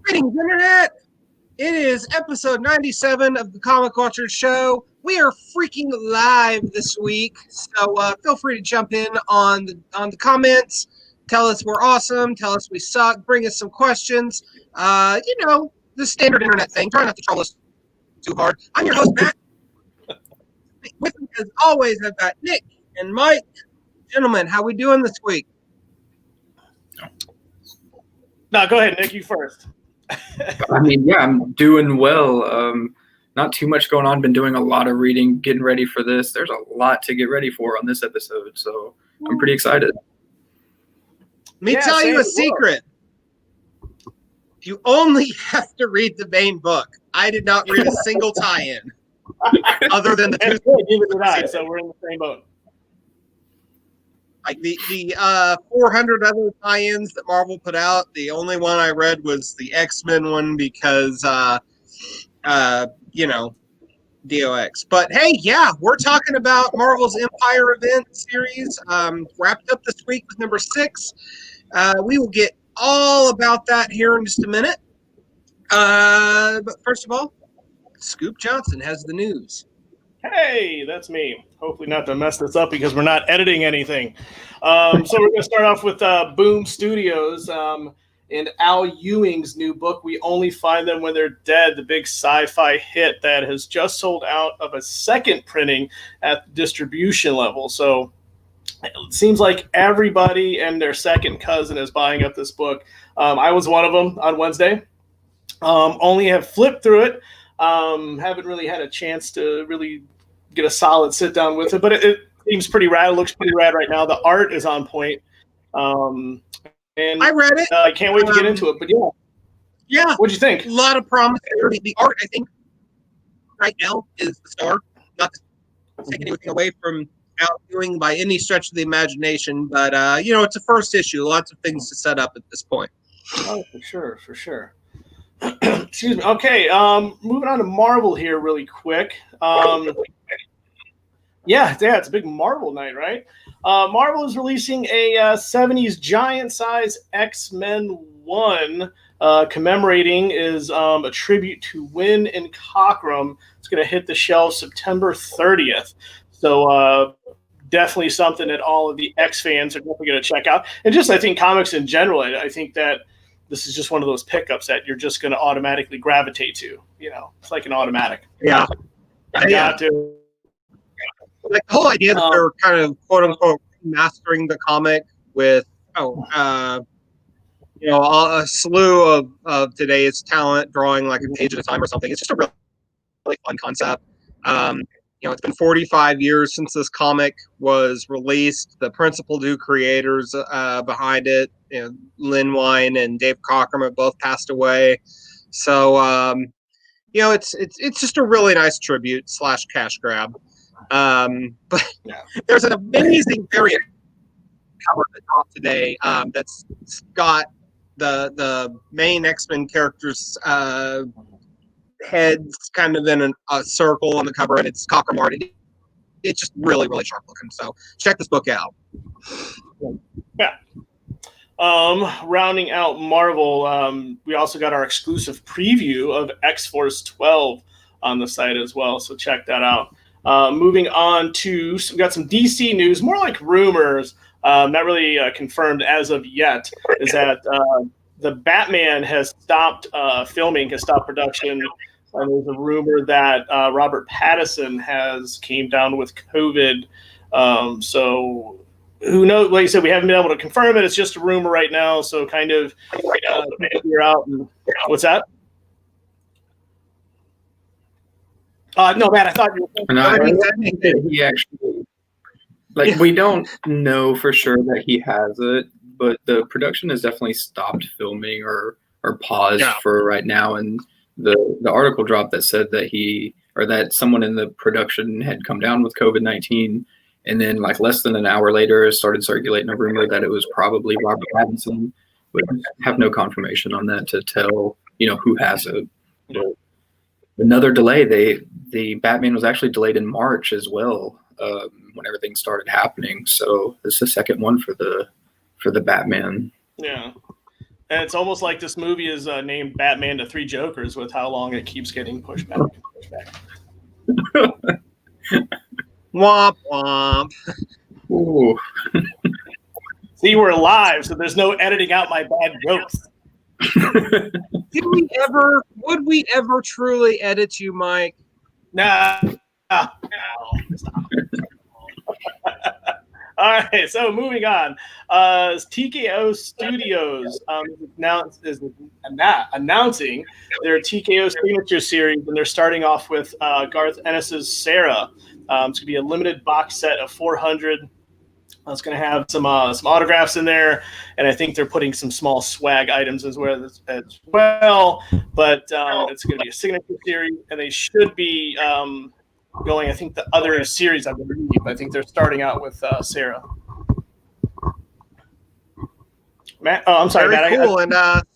Greetings, Internet! It is episode 97 of the Comic Culture Show. We are freaking live this week, so feel free to jump in on the comments. Tell us we're awesome. Tell us we suck. Bring us some questions. The standard Internet thing. Try not to troll us too hard. I'm your host, Matt. With me, as always, I've got Nick and Mike. Gentlemen, how we doing this week? No, go ahead, Nick. You first. I'm doing well. Not too much going on. Been doing a lot of reading, getting ready for this. There's a lot to get ready for on this episode, so I'm pretty excited. Let me tell you a secret. You only have to read the main book. I did not read a single tie-in, other than the two. So we're in the same boat. Like the 400 other tie-ins that Marvel put out, the only one I read was the X-Men one because, DOX. But hey, yeah, we're talking about Marvel's EMPYRE event series. Wrapped up this week with number 6. We will get all about that here in just a minute. But first of all, Scoop Johnson has the news. Hey, that's me. Hopefully not to mess this up because we're not editing anything. So we're going to start off with Boom Studios and Al Ewing's new book, We Only Find Them When They're Dead, the big sci-fi hit that has just sold out of a second printing at the distribution level. So it seems like everybody and their second cousin is buying up this book. I was one of them on Wednesday. Only have flipped through it. Haven't really had a chance to really get a solid sit down with it, but it seems pretty rad. It looks pretty rad right now. The art is on point. And I read it. I can't wait to get into it, but yeah. What'd you think? A lot of promise. The art, I think, right now is the star. Not taking anything away from Al Ewing by any stretch of the imagination, but it's a first issue. Lots of things to set up at this point. Oh, for sure. Excuse me. Okay, moving on to Marvel here really quick. It's a big Marvel night, right? Marvel is releasing a 70s giant-size X-Men 1 commemorating is a tribute to Wynn and Cockrum. It's going to hit the shelves September 30th. So definitely something that all of the X fans are definitely going to check out. And just, I think, comics in general, I think that this is just one of those pickups that you're just going to automatically gravitate to. It's like an automatic. Yeah. Got to. Like the whole idea that they're kind of quote unquote mastering the comic with a slew of today's talent drawing like a page at a time or something. It's just a really fun concept. It's been 45 years since this comic was released. The principal two creators behind it, Lynn Wein and Dave Cockrum, have both passed away. So it's just a really nice tribute / cash grab. But there's an amazing variant cover that dropped today that's got the main X-Men characters' heads kind of in a circle on the cover, and it's Cockrum art. It's just really, really sharp looking. So check this book out. Yeah. Rounding out Marvel, we also got our exclusive preview of X-Force 12 on the site as well. So check that out. Moving on to, we got some DC news, more like rumors, not really confirmed as of yet, is that the Batman has stopped filming, has stopped production. There's a rumor that Robert Pattinson came down with COVID. So who knows? Like I said, we haven't been able to confirm it. It's just a rumor right now. So kind of figure out. What's that? No, Matt, I thought you were. No, I think that he actually, we don't know for sure that he has it, but the production has definitely stopped filming or paused for right now. And the article dropped that said that that someone in the production had come down with COVID-19, and then less than an hour later, it started circulating a rumor that it was probably Robert Pattinson. We have no confirmation on that to tell who has it. But another delay. The Batman was actually delayed in March as well, when everything started happening. So it's the second one for the Batman. Yeah. And it's almost like this movie is named Batman to Three Jokers with how long it keeps getting pushed back and pushed back. Womp womp. Ooh. See, we're live, so there's no editing out my bad jokes. Would we ever truly edit you, Mike? Nah. No. All right, so moving on. TKO Studios is announcing their TKO Signature Series, and they're starting off with Garth Ennis's Sarah. It's going to be a limited box set of 400. It's going to have some autographs in there, and I think they're putting some small swag items as well. But it's going to be a signature series, and they should be going. I think the other series, I believe. I think they're starting out with Sarah. Matt, I'm sorry, Very Matt.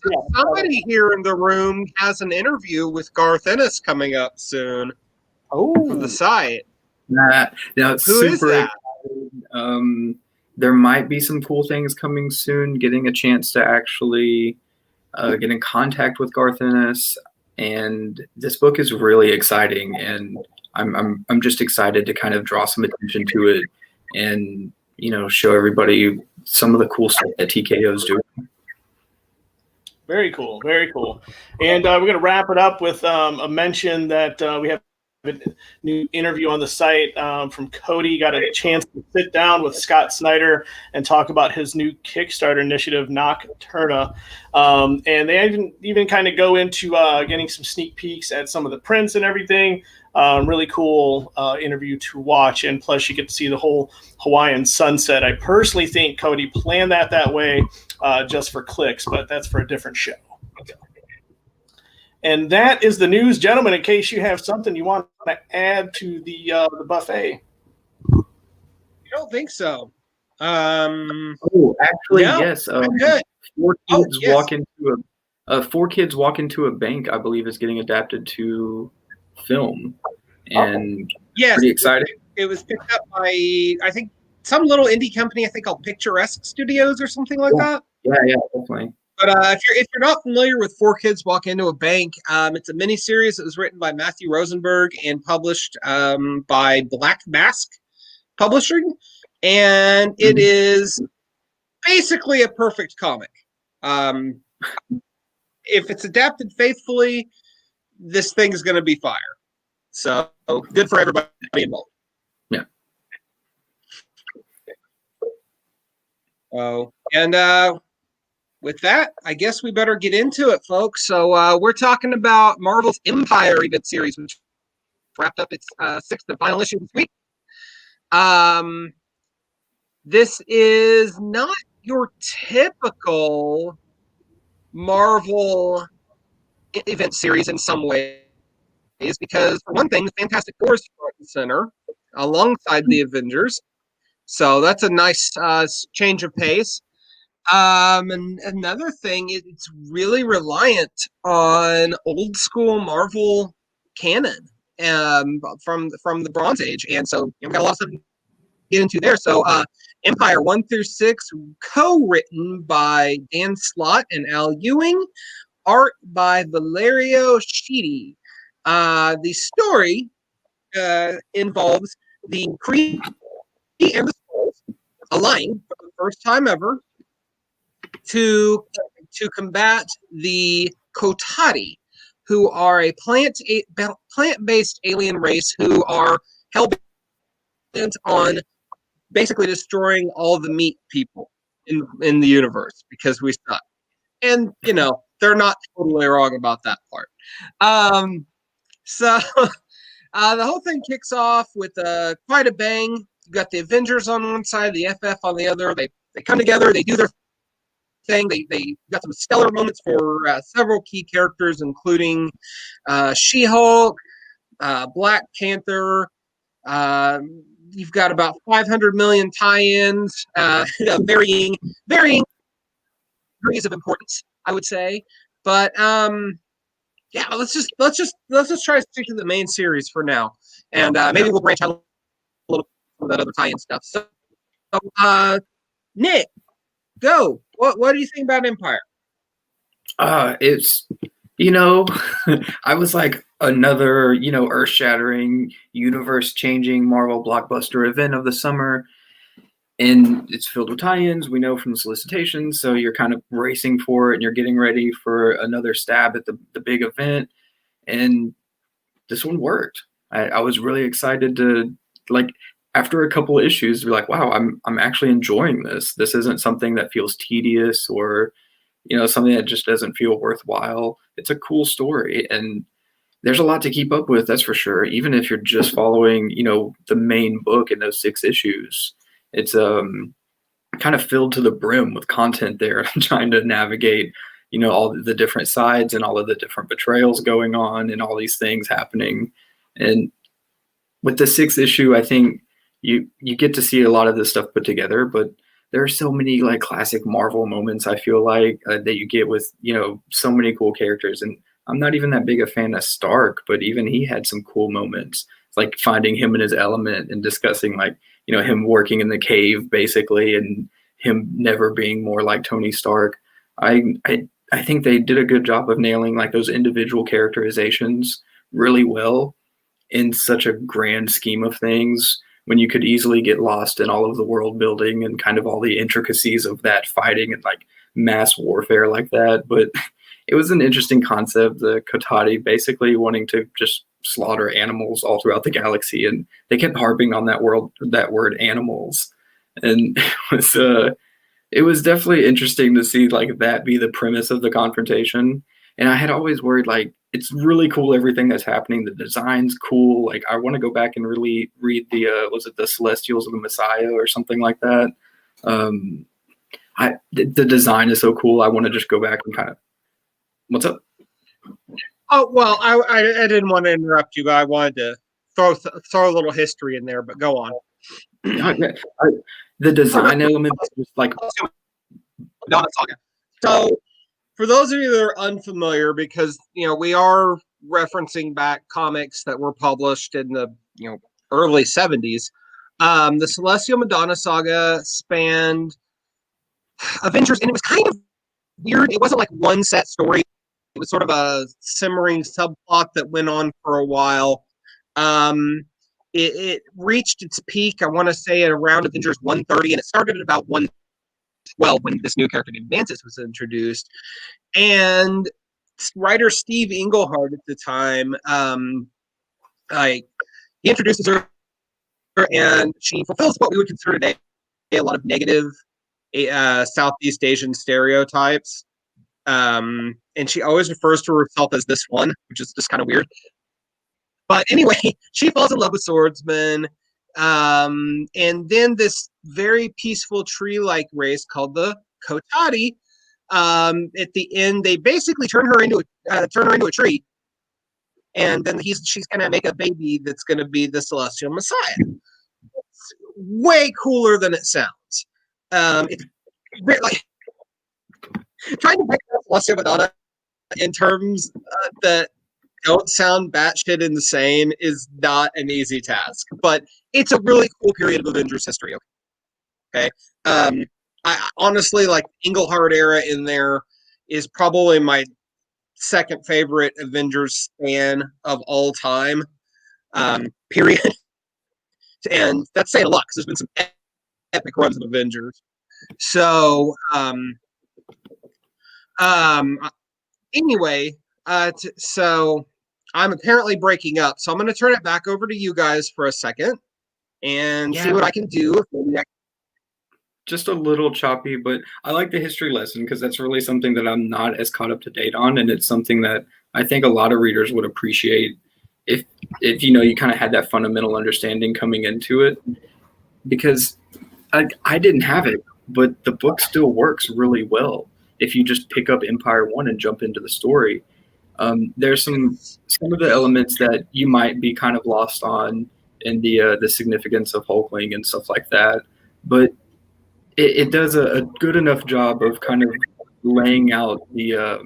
cool. Somebody here in the room has an interview with Garth Ennis coming up soon. For the site. Now it's Who is super that? exciting. There might be some cool things coming soon. Getting a chance to actually get in contact with Garth Ennis, and this book is really exciting. And I'm just excited to kind of draw some attention to it, and show everybody some of the cool stuff that TKO is doing. Very cool, very cool. And we're going to wrap it up with a mention that we have a new interview on the site from Cody. Got a chance to sit down with Scott Snyder and talk about his new Kickstarter initiative, Nocturna. And they even kind of go into getting some sneak peeks at some of the prints and everything. Really cool interview to watch. And plus you get to see the whole Hawaiian sunset. I personally think Cody planned that way just for clicks, but that's for a different show. And that is the news, gentlemen, in case you have something you want to add to the buffet. I don't think so. Actually, no, yes. Good. Four Kids Walk into a Bank, I believe, is getting adapted to film. And yes, pretty exciting. It was picked up by, I think, some little indie company, I think called Picturesque Studios or something like that. Yeah, definitely. But if you're not familiar with Four Kids Walk Into a Bank, it's a miniseries that was written by Matthew Rosenberg and published by Black Mask Publishing, and it is basically a perfect comic. If it's adapted faithfully, this thing is going to be fire. So good for everybody involved. Yeah. Oh, and with that, I guess we better get into it, folks. So we're talking about Marvel's EMPYRE event series, which wrapped up its sixth and final issue this week. This is not your typical Marvel event series in some ways, because for one thing, the Fantastic Four is front and center alongside the Avengers. So that's a nice change of pace. And another thing, it's really reliant on old school Marvel canon from the Bronze Age, and so we've got a lot of stuff to get into there. So EMPYRE 1 through 6, co-written by Dan Slott and Al Ewing, art by Valerio Schiti. The story involves the Kree and the Skrulls aligning for the first time ever to combat the Kotati, who are a plant-based alien race who are hell-bent on basically destroying all the meat people in the universe because we suck. And, they're not totally wrong about that part. So the whole thing kicks off with quite a bang. You've got the Avengers on one side, the FF on the other. They come together, they do their thing. They got some stellar moments for several key characters, including She-Hulk, Black Panther. You've got about 500 million tie-ins, varying degrees of importance, I would say. But yeah, let's just try to stick to the main series for now, and maybe we'll branch out a little from that other tie-in stuff. So, Nick, go. What do you think about EMPYRE? It's, you know, I was like another, earth-shattering, universe-changing Marvel blockbuster event of the summer, and it's filled with tie-ins. We know from the solicitations, so you're kind of racing for it, and you're getting ready for another stab at the big event, and this one worked. I was really excited to, like, after a couple of issues, be like, wow, I'm actually enjoying this. This isn't something that feels tedious or something that just doesn't feel worthwhile. It's a cool story, and there's a lot to keep up with, that's for sure. Even if you're just following, the main book in those 6 issues, it's kind of filled to the brim with content there. Trying to navigate, all the different sides and all of the different betrayals going on and all these things happening. And with the 6th issue, I think you get to see a lot of this stuff put together, but there are so many like classic Marvel moments, I feel like, that you get with, so many cool characters. And I'm not even that big a fan of Stark, but even he had some cool moments, like finding him in his element and discussing like, him working in the cave basically, and him never being more like Tony Stark. I think they did a good job of nailing like those individual characterizations really well in such a grand scheme of things, when you could easily get lost in all of the world building and kind of all the intricacies of that fighting and like mass warfare like that. But it was an interesting concept, the Kotati basically wanting to just slaughter animals all throughout the galaxy, and they kept harping on that word animals. And it was definitely interesting to see like that be the premise of the confrontation. And I had always worried, like, it's really cool everything that's happening. The design's cool. Like, I want to go back and really read the was it the Celestials of the Messiah or something like that. The design is so cool. I want to just go back and kind of, what's up? Oh, well, I didn't want to interrupt you, but I wanted to throw a little history in there, but go on. The design element is just like, so for those of you that are unfamiliar, because we are referencing back comics that were published in the early 70s, the Celestial Madonna saga spanned Avengers, and it was kind of weird. It wasn't like one set story. It was sort of a simmering subplot that went on for a while. It reached its peak, I want to say, at around Avengers 130, and it started at about 112 when this new character named Mantis was introduced. And writer Steve Englehart at the time, he introduces her, and she fulfills what we would consider today a lot of negative Southeast Asian stereotypes. And she always refers to herself as this one, which is just kind of weird. But anyway, she falls in love with swordsmen. And then this very peaceful tree-like race called the Kotati, at the end, they basically turn her into a tree. And then she's going to make a baby that's going to be the Celestial Messiah. It's way cooler than it sounds. It's like trying to break down Celestial Madonna in terms that don't sound batshit insane is not an easy task, but it's a really cool period of Avengers history. Okay, I honestly like Englehart era in there is probably my second favorite Avengers span of all time. Period, and that's saying a lot because there's been some epic runs of Avengers. So, anyway, so I'm apparently breaking up, so I'm going to turn it back over to you guys for a second and see what I can do. Just a little choppy, but I like the history lesson because that's really something that I'm not as caught up to date on, and it's something that I think a lot of readers would appreciate if you kind of had that fundamental understanding coming into it, because I didn't have it, but the book still works really well if you just pick up Empire 1 and jump into the story. There's some of the elements that you might be kind of lost on in the significance of Hulkling and stuff like that, but it does a good enough job of kind of laying out the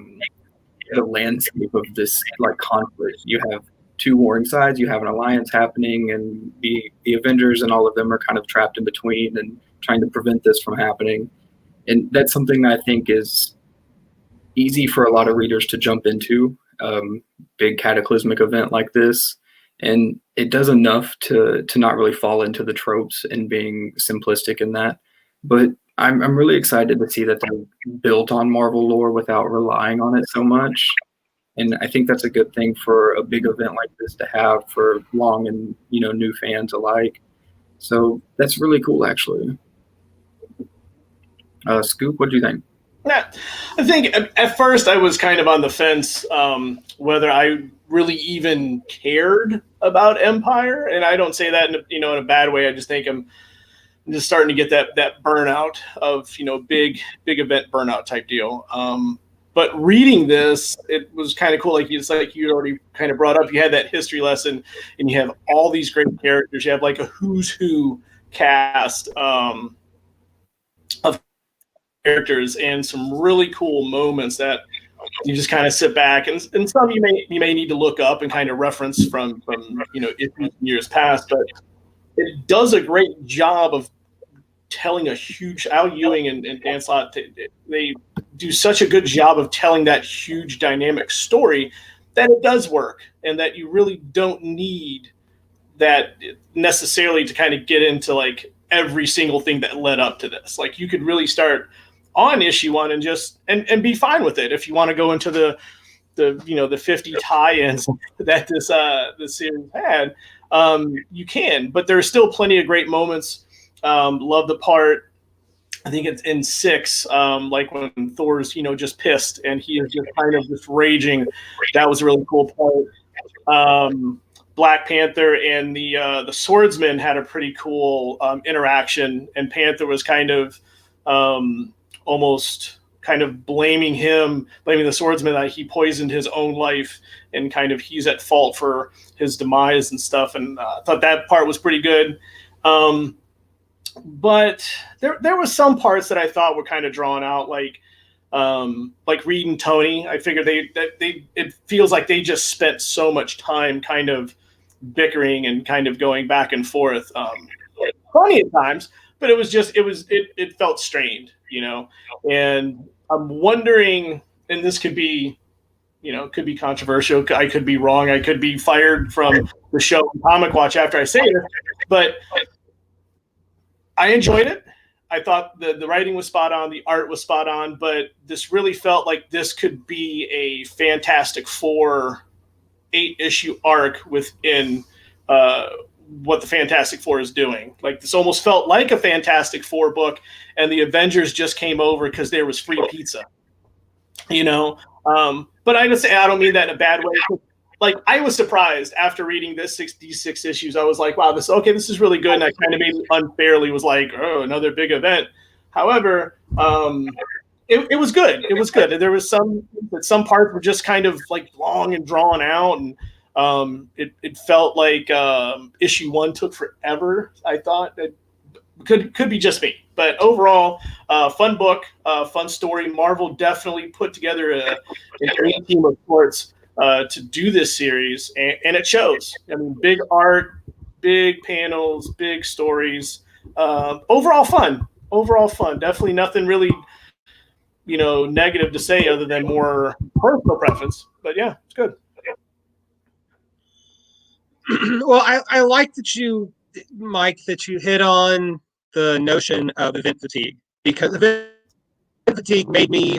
landscape of this like conflict. You have two warring sides, you have an alliance happening, and the Avengers and all of them are kind of trapped in between and trying to prevent this from happening. And that's something that I think is easy for a lot of readers to jump into big cataclysmic event like this. And it does enough to not really fall into the tropes and being simplistic in that. But I'm really excited to see that they built on Marvel lore without relying on it so much. And I think that's a good thing for a big event like this to have for long and new fans alike. So that's really cool, actually. Scoop, what do you think? Yeah, I think at first I was kind of on the fence whether I really even cared about Empire, and I don't say that in a bad way. I just think I'm just starting to get that burnout of big event burnout type deal. But reading this, it was kind of cool. Like you already kind of brought up, you had that history lesson, and you have all these great characters. You have like a who's who cast of characters and some really cool moments that you just kind of sit back and some you may need to look up and kind of reference from years past, but it does a great job of telling a huge Al Ewing and Dan Slott. They do such a good job of telling that huge dynamic story that it does work, and that you really don't need that necessarily to kind of get into like every single thing that led up to this. Like you could really start on issue 1 and just and be fine with it if you want to go into the 50 tie-ins that this series had. You can, but there's still plenty of great moments. Love the part, I think it's in 6, like when Thor's just pissed and he is just kind of just raging. That was a really cool part. Black Panther and the swordsman had a pretty cool interaction, and Panther was kind of almost kind of blaming the swordsman that he poisoned his own life, and kind of he's at fault for his demise and stuff. And I thought that part was pretty good. But there was some parts that I thought were kind of drawn out, like Reed and Tony. I figured it feels like they just spent so much time kind of bickering and kind of going back and forth plenty of times, but it felt strained, and I'm wondering, and this could be controversial. I could be wrong. I could be fired from the show Comic Watch after I say this, but I enjoyed it. I thought the writing was spot on, the art was spot on, but this really felt like this could be a Fantastic Four 8-issue arc within what the Fantastic Four is doing. Like this almost felt like a Fantastic Four book, and the Avengers just came over because there was free pizza, But I would say, I don't mean that in a bad way. Like I was surprised after reading these 6 issues. I was like, wow, this is really good. And I kind of maybe unfairly was like, oh, another big event. However, it was good. It was good. There was some parts were just kind of like long and drawn out, and it felt like issue 1 took forever. I thought it could be just me, but overall, fun book, fun story. Marvel definitely put together an A team of sorts to do this series, and it shows. I mean, big art, big panels, big stories. Overall fun. Definitely nothing really, negative to say other than more personal preference. But yeah, it's good. Well, I like that you, Mike, that you hit on the notion of event fatigue, because event fatigue made me,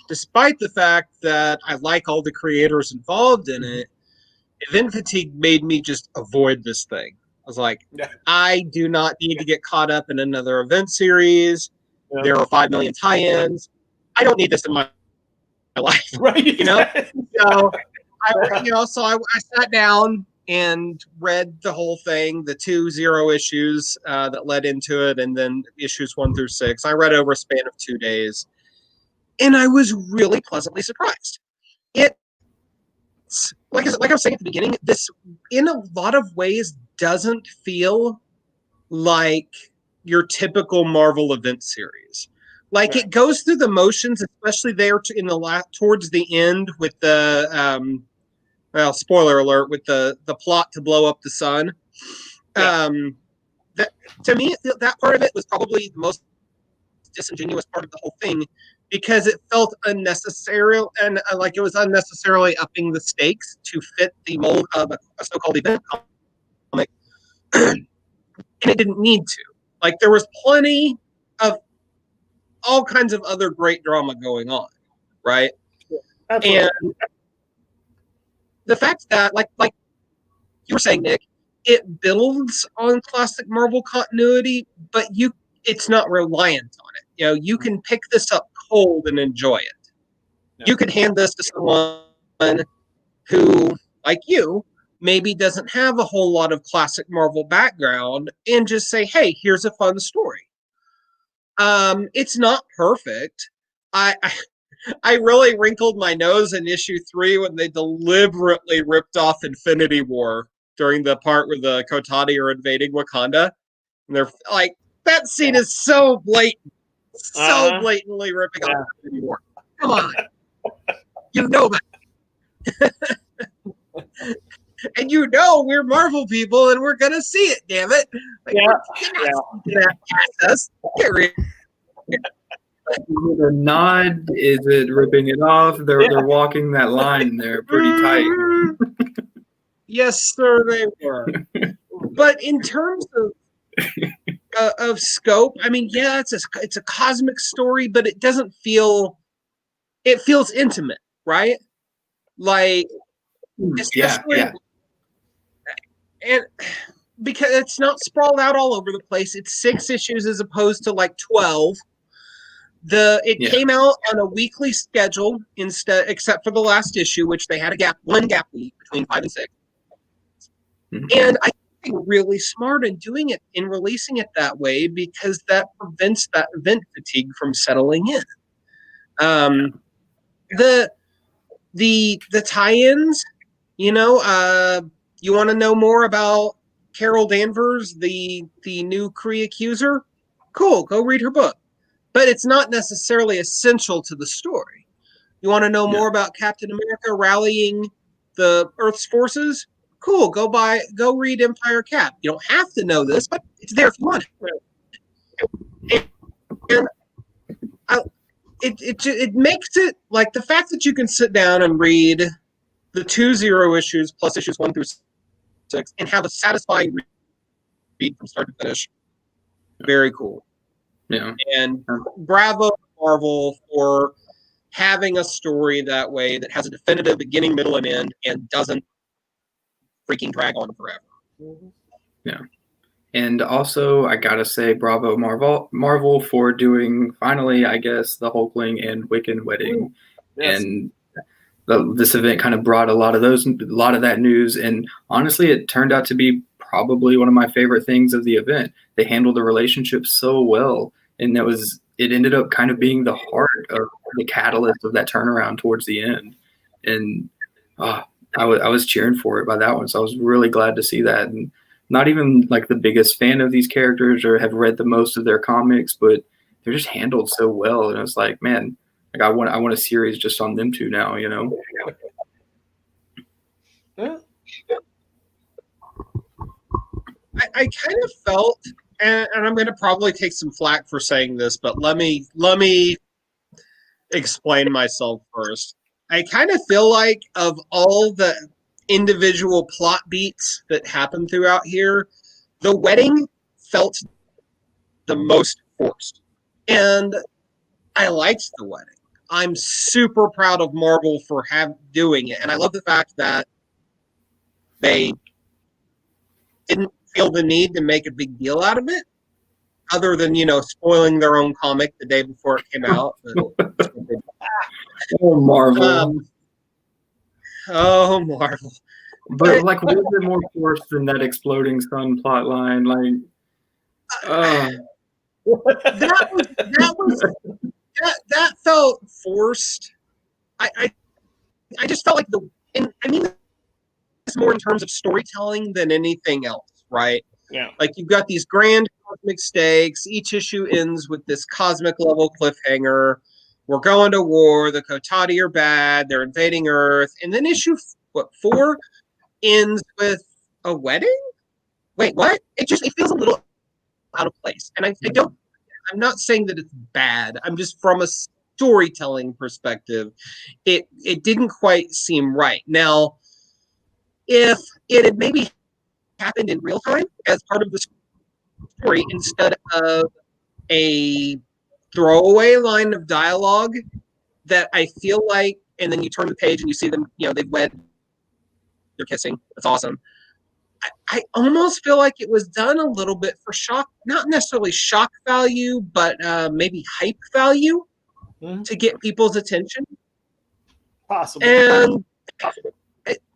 despite the fact that I like all the creators involved in it, event fatigue made me just avoid this thing. I was like, I do not need to get caught up in another event series. Yeah. There are 5 million tie-ins. I don't need this in my life, right? So I sat down and read the whole thing, the 2 zero issues that led into it, and then issues 1 through 6. I read over a span of 2 days, and I was really pleasantly surprised. It's like I was saying at the beginning, this in a lot of ways doesn't feel like your typical Marvel event series. Like it goes through the motions, especially there in towards the end with the well, spoiler alert, with the plot to blow up the sun. Yeah. That to me, that part of it was probably the most disingenuous part of the whole thing, because it felt unnecessary and like it was unnecessarily upping the stakes to fit the mold of a so-called event comic, and it didn't need to. Like, there was plenty of all kinds of other great drama going on, right? Absolutely. And the fact that, like you were saying, Nick, it builds on classic Marvel continuity, but it's not reliant on it. You know, you can pick this up cold and enjoy it. Yeah. You could hand this to someone who, like you, maybe doesn't have a whole lot of classic Marvel background and just say, hey, here's a fun story. It's not perfect. I really wrinkled my nose in issue 3 when they deliberately ripped off Infinity War during the part where the Kotati are invading Wakanda. And they're like, that scene is so blatant. So blatantly ripping off Infinity War. Come on. You know that. And you know we're Marvel people and we're going to see it, damn it. Like, Get rid Is it a nod? Is it ripping it off? They're walking that line there pretty tight. Yes, sir, they were. But in terms of scope, I mean, yeah, it's a cosmic story, but it doesn't feel. It feels intimate, right? Like, yeah. And because it's not sprawled out all over the place, it's 6 issues as opposed to like 12. It came out on a weekly schedule instead, except for the last issue, which they had one gap week between 5 and 6. Mm-hmm. And I think they're really smart in doing it, in releasing it that way, because that prevents that event fatigue from settling in. The tie-ins, you want to know more about Carol Danvers, the new Kree accuser? Cool, go read her book. But it's not necessarily essential to the story. You want to know more about Captain America rallying the Earth's forces? Cool, go read Empire Cap. You don't have to know this, but it's there if you want it. And it makes it like the fact that you can sit down and read the 2 0 issues plus issues 1 through 6 and have a satisfying read from start to finish. Very cool. Yeah. And bravo Marvel for having a story that way that has a definitive beginning, middle, and end and doesn't freaking drag on forever. Yeah. And also, I gotta say, bravo Marvel for doing, finally, I guess, the Hulkling and Wiccan wedding. Yes. And this event kind of brought a lot of that news. And honestly, it turned out to be probably one of my favorite things of the event. They handled the relationship so well. And it ended up kind of being the heart of the catalyst of that turnaround towards the end. And I was cheering for it by that one. So I was really glad to see that. And not even like the biggest fan of these characters or have read the most of their comics, but they're just handled so well. And it's like, man, like I want a series just on them two now, you know? Yeah. I kind of felt, and I'm going to probably take some flack for saying this, but let me explain myself first. I kind of feel like of all the individual plot beats that happen throughout here, the wedding felt the most forced. And I liked the wedding. I'm super proud of Marvel for doing it. And I love the fact that they didn't feel the need to make a big deal out of it, other than, spoiling their own comic the day before it came out. Oh, Marvel. Marvel. But like, was it more forced than that exploding sun plot line? Like, that felt forced. I just felt like it's more in terms of storytelling than anything else, right? Yeah. Like, you've got these grand cosmic stakes. Each issue ends with this cosmic level cliffhanger. We're going to war. The Kotati are bad. They're invading Earth. And then issue 4 ends with a wedding? Wait, what? It feels a little out of place. And I I'm not saying that it's bad. I'm just from a storytelling perspective, it didn't quite seem right. Now, if it had maybe happened in real time as part of the story instead of a throwaway line of dialogue that I feel like, and then you turn the page and you see them, they've wed, they're kissing. That's awesome. I almost feel like it was done a little bit for shock, not necessarily shock value, but maybe hype value to get people's attention. Possible. And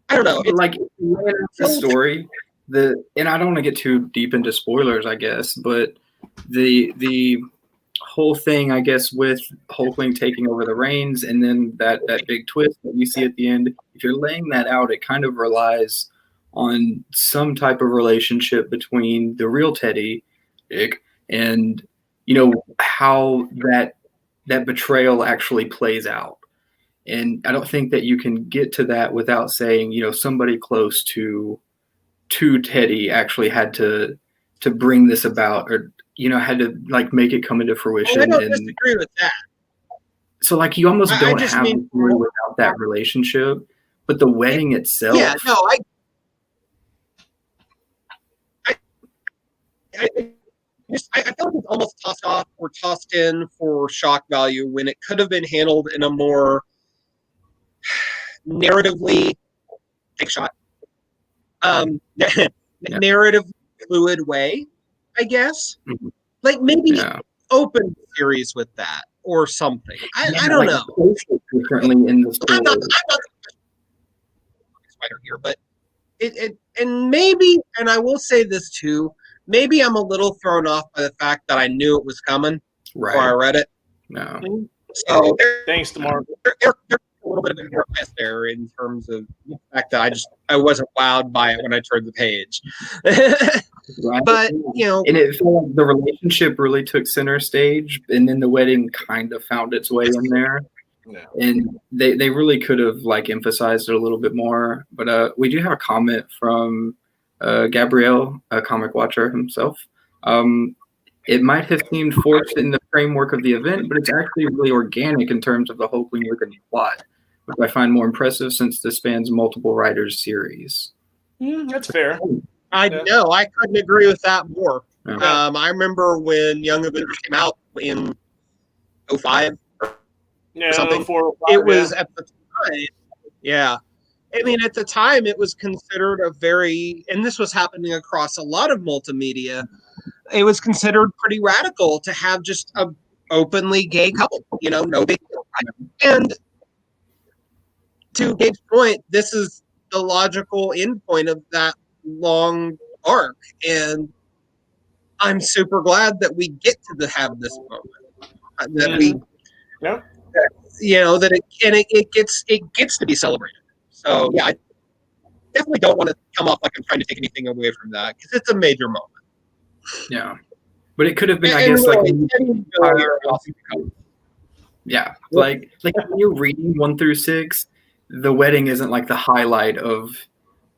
I don't know. Like the story, and I don't want to get too deep into spoilers, I guess, but the whole thing, I guess, with Hulkling taking over the reins and then that big twist that you see at the end, if you're laying that out, it kind of relies on some type of relationship between the real Teddy, Dick, and how that betrayal actually plays out. And I don't think that you can get to that without saying, somebody close to Teddy actually had to bring this about, or had to like make it come into fruition. I don't disagree with that. So you almost don't have a story without that relationship. But the wedding itself. Yeah, no, I feel like it's almost tossed off or tossed in for shock value when it could have been handled in a more narratively narrative fluid way, I guess. Mm-hmm. Like maybe open series with that or something. I don't know. Differently in the story. I'm not spider here, but it and maybe, and I will say this too, maybe I'm a little thrown off by the fact that I knew it was coming before I read it. No. So thanks to Marvel. There's a little bit of a bias there in terms of the fact that I wasn't wowed by it when I turned the page. Right. But and it felt like the relationship really took center stage, and then the wedding kind of found its way in there. No. And they really could have emphasized it a little bit more. But we do have a comment from Gabrielle, a comic watcher himself. It might have seemed forced in the framework of the event, but it's actually really organic in terms of the Hulkling Wiccan plot, which I find more impressive since this spans multiple writers' series. That's fair. I know. I couldn't agree with that more. Yeah. I remember when Young Avengers came out in 2005 or something. 04, it was at the time. Yeah. I mean, at the time, it was considered and this was happening across a lot of multimedia, it was considered pretty radical to have just a openly gay couple, no big deal. And to Gabe's point, this is the logical endpoint of that long arc. And I'm super glad that we get to have this moment. That we, that it gets to be celebrated. So yeah, I definitely don't want to come off like I'm trying to take anything away from that because it's a major moment. Yeah, but it could have been, I guess, yeah, like when you're reading 1 through 6, the wedding isn't like the highlight of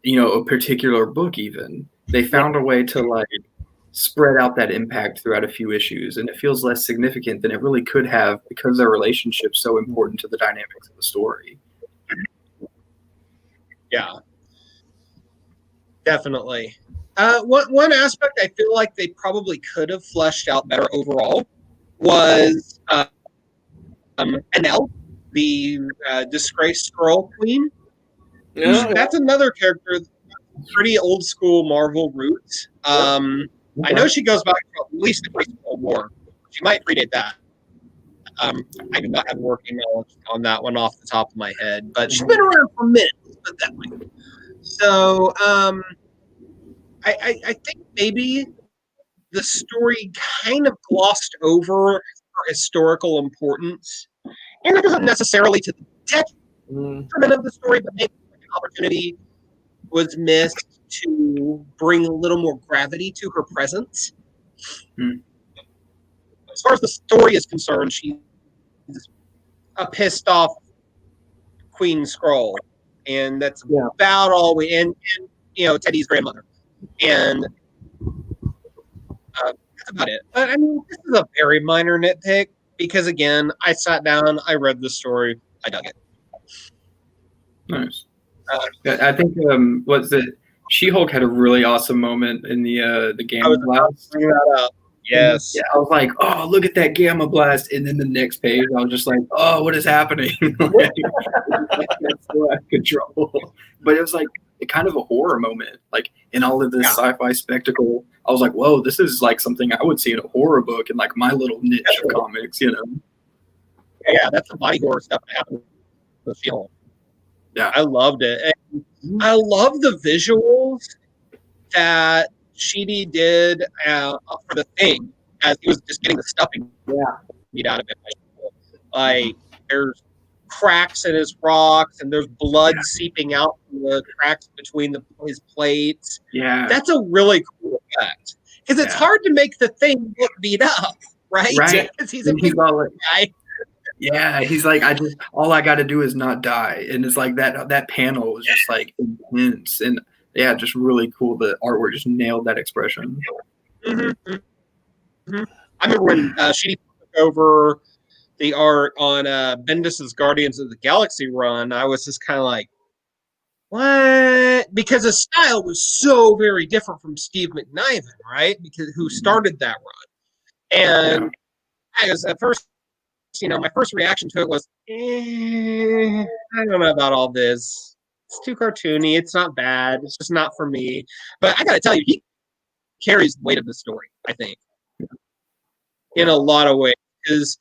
a particular book. Even they found a way to spread out that impact throughout a few issues, and it feels less significant than it really could have because their relationship's so important to the dynamics of the story. Yeah, definitely. One aspect I feel like they probably could have fleshed out better overall was Enel, the disgraced Skrull Queen. Yeah. That's another character, pretty old school Marvel roots. I know she goes back to at least the First World War. She might predate that. I do not have working knowledge on that one off the top of my head, but she's been around for a minute, put that way. So I think maybe the story kind of glossed over her historical importance, and it doesn't necessarily to the detriment of the story, but maybe an opportunity was missed to bring a little more gravity to her presence. As far as the story is concerned, she's a pissed off Queen Skrull, and that's about all we. And Teddy's grandmother, and That's about it. But I mean, this is a very minor nitpick because again, I sat down, I read the story, I dug it. Nice. I think what's it? She-Hulk had a really awesome moment in the Gamma Blast. Bring that up. Yes. Yeah, I was like, oh, look at that Gamma Blast. And then the next page, I was just like, oh, what is happening? Like, it's so out of control. But it was like kind of a horror moment. Like in all of this sci-fi spectacle, I was like, whoa, this is like something I would see in a horror book in like my little niche of comics, you know? Yeah, that's the body horror stuff that happened with She-Hulk. Yeah. I loved it. And I love the visuals that Sheedy did for the Thing as he was just getting the stuffing beat out of it. Like there's cracks in his rocks and there's blood seeping out from the cracks between his plates. Yeah. That's a really cool effect. Because it's hard to make the Thing look beat up, right? Right. Because he's a big guy. Yeah, he's like, all I got to do is not die, and it's like that panel was just like intense, and just really cool. The artwork just nailed that expression. Mm-hmm. Mm-hmm. I remember when she took over the art on Bendis's Guardians of the Galaxy run. I was just kind of like, what? Because the style was so very different from Steve McNiven, right? Because who started that run, and I was at first. My first reaction to it was, I don't know about all this. It's too cartoony. It's not bad. It's just not for me. But I got to tell you, he carries the weight of the story, I think, in a lot of ways. Because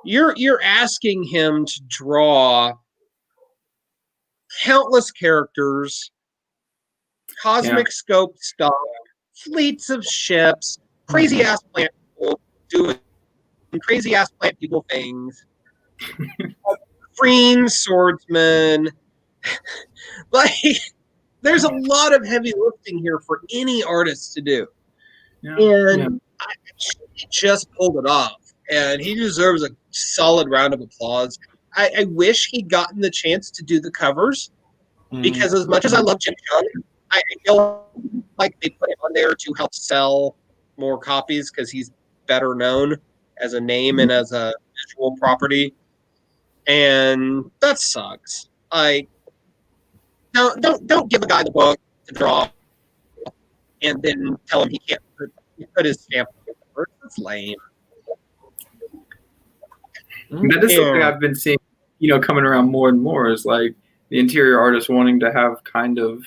you're asking him to draw countless characters, cosmic scope stuff, fleets of ships, crazy-ass plant people doing crazy-ass plant people things, freeing swordsmen. Like, there's a lot of heavy lifting here for any artist to do. And he just pulled it off. And he deserves a solid round of applause. I wish he'd gotten the chance to do the covers because as much as I love Jim Chung, I feel like they put him on there to help sell more copies because he's better known as a name and as a visual property, and that sucks. Like, don't give a guy the book to draw, and then tell him he can't put his stamp on it. That's lame. That is something I've been seeing, coming around more and more. Is like the interior artist wanting to have kind of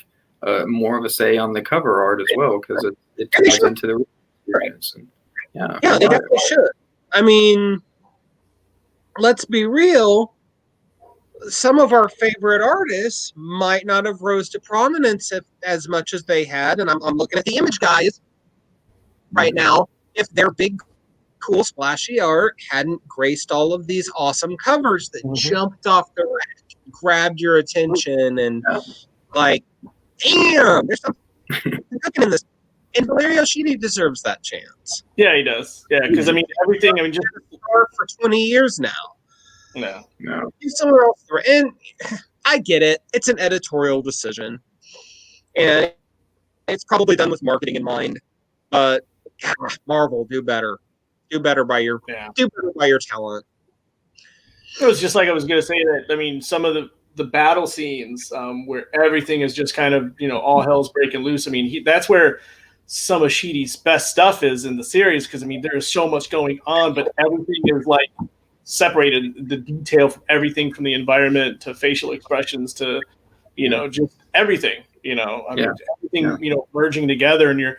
more of a say on the cover art as well because it ties into the experience. And, they definitely should. I mean, let's be real. Some of our favorite artists might not have rose to prominence as much as they had. And I'm looking at the Image guys right now. If their big, cool, splashy art hadn't graced all of these awesome covers that jumped off the rack, grabbed your attention, and like, damn, there's something cooking in this. And Valerio Sheedy deserves that chance. Yeah, he does. Yeah, because everything. Just for 20 years now. No. He's somewhere else. And I get it. It's an editorial decision, and it's probably done with marketing in mind. But Marvel, do better. Do better by your talent. It was just like I was going to say that. Some of the battle scenes where everything is just kind of all hell's breaking loose. That's where some of Sheedy's best stuff is in the series because there's so much going on, but everything is like separated. The detail from everything from the environment to facial expressions to just everything. Everything merging together, and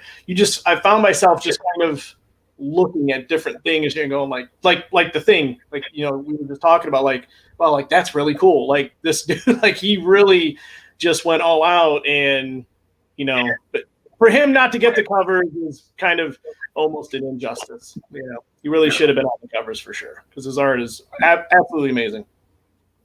I found myself just kind of looking at different things and going like the Thing, like we were just talking about, like, well, like that's really cool. Like this dude, like he really just went all out, and but for him not to get the covers is kind of almost an injustice. He really should have been on the covers for sure because his art is absolutely amazing.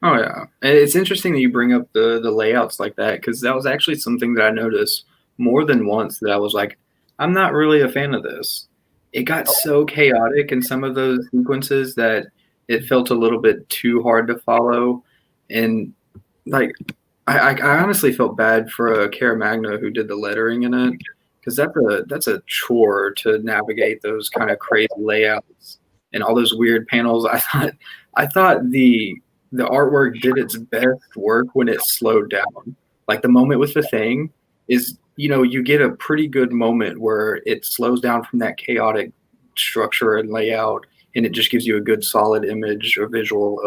Oh yeah, it's interesting that you bring up the layouts like that because that was actually something that I noticed more than once that I was like, I'm not really a fan of this. It got so chaotic in some of those sequences that it felt a little bit too hard to follow, and like I honestly felt bad for Cara Magna who did the lettering in it because that's a chore to navigate those kind of crazy layouts and all those weird panels. I thought the artwork did its best work when it slowed down. Like the moment with the thing is, you get a pretty good moment where it slows down from that chaotic structure and layout, and it just gives you a good solid image or visual